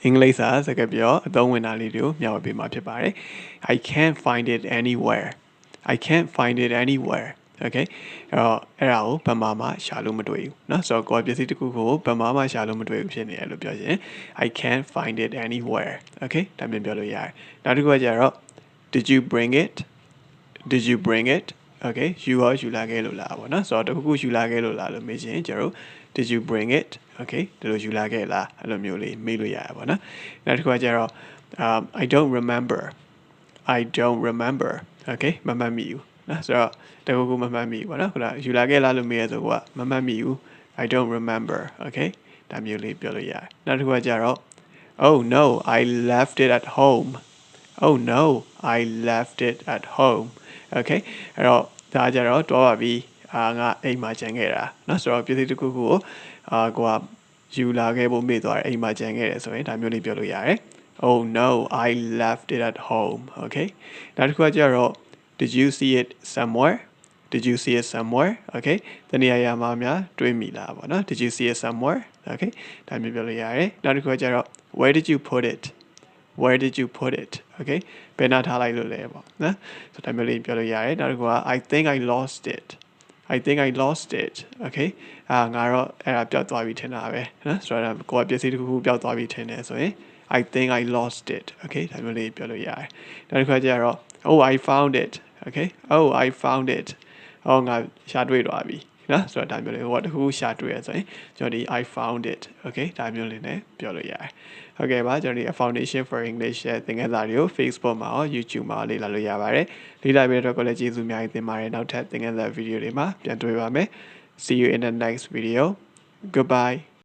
င်္ဂလိပ်စာစကားပြောအသုံးဝင်တာလေးတွေကိုမျှဝေပေးမှာဖြစ်ပါတယ် I can't find it anywhere I can't find it anywhere okay အဲ့ဒါကိုဘယ်မှာမှရှာလို့မတွေ့ဘူးเนาะဆိုတော့ကိုယ်ပစ္စည်းတစ်ခုကိုဘယ်မှာမှရှာလို့မတွေ့ဘူးဖြစ်နေတယ်လို့ပြောရင် I can't find it anywhere okay ဒါမျိုးပြောလို့ရတယ်နောက်တစ်ခုကကျတော့ did you bring it okay ယူလာခဲ့လို့လားပေါ့နော်ဆိုတော့တခုယူလာခဲ့လို့လားလို့မေးချင်ကျတော့ did you bring it okay ဒီလိုယူလာခဲ့လားအဲ့လိုမျိုးလေးမေးလို့ရပါပေါ့နော်နောက်တစ်ခုကကျတော့ I don't remember okay မမှတ်မိဘူးနော်ဆိုတော့တခုမမှတ်မိဘူးပေါ့နော်ခုနယူလာခဲ့လားလို့မေးရဆိုကမမှတ်မိဘူး I don't remember okay ဒါမျိုးလေးပြောလို့ရတယ်နောက်တစ်ခုကကျတော့ oh no I left it at home oh no I left it at home okay အဲ့တော့ဒါကြတော့တွားပါပြီငါအိမ်မှာကျန်ခဲ့တာเนาะဆိုတော့ပစ္စည်းတစ်ခုကိုကိုကယူလာခဲ့ဖို့မေ့သွားတယ်အိမ်မှာကျန်ခဲ့တယ်ဆိုရင်ဒါမျိုးလေးပြောလို့ရတယ် oh no I left it at home okay နောက်တစ်ခုကကျတော့ did you see it somewhere okay တနည်းအားဖြင့်များတွေးမိလားပေါ့နော် did you see it somewhere okay ဒါမျိုးပြောလို့ရတယ်နောက်တစ်ခုကကျတော့ where did you put it okay ဘယ်နာထားလိုက်လို့လဲပေါ့နော်ဆိုတော့ဒါမျိုးလေးပြောလို့ရတယ်နောက်တစ်ခုက I think I lost it okay ငါတော့အဲ့ဒါပျောက်သွားပြီထင်တာပဲနော်ဆိုတော့ကိုယ်ပစ္စည်းတစ်ခုပျောက်သွားပြီထင်တယ်ဆိုရင် I think I lost it okay ဒါမျိုးလေးပြောလို့ရတယ်နောက်တစ်ခါကျတော့ oh I found it okay ngā ရှာတွေ့သွားပြီနော်ဆိုတော့ဒါမျိုးလေးဟိုတခုရှာတွေ့ရဆိုရင်ကျွန်တော်ဒီ I found it okay ဒါမျိုးလေးနဲ့ပြောလို့ရတယ်ဟုတ်ကဲ့ပါကျွန်တော်ဒီ Foundation for English ရဲ့သင်ခန်းစာတွေကို Facebook မှာရော YouTube မှာလေ့လာလို့ရပါတယ်လေ့လာပြီးတော့ကိုလည်းကျေးဇူးအများကြီးတင်ပါတယ်နောက်ထပ်သင်ခန်းစာဗီဒီယိုတွေမှာပြန်တွေ့ပါမယ်See you in the next video. Goodbye.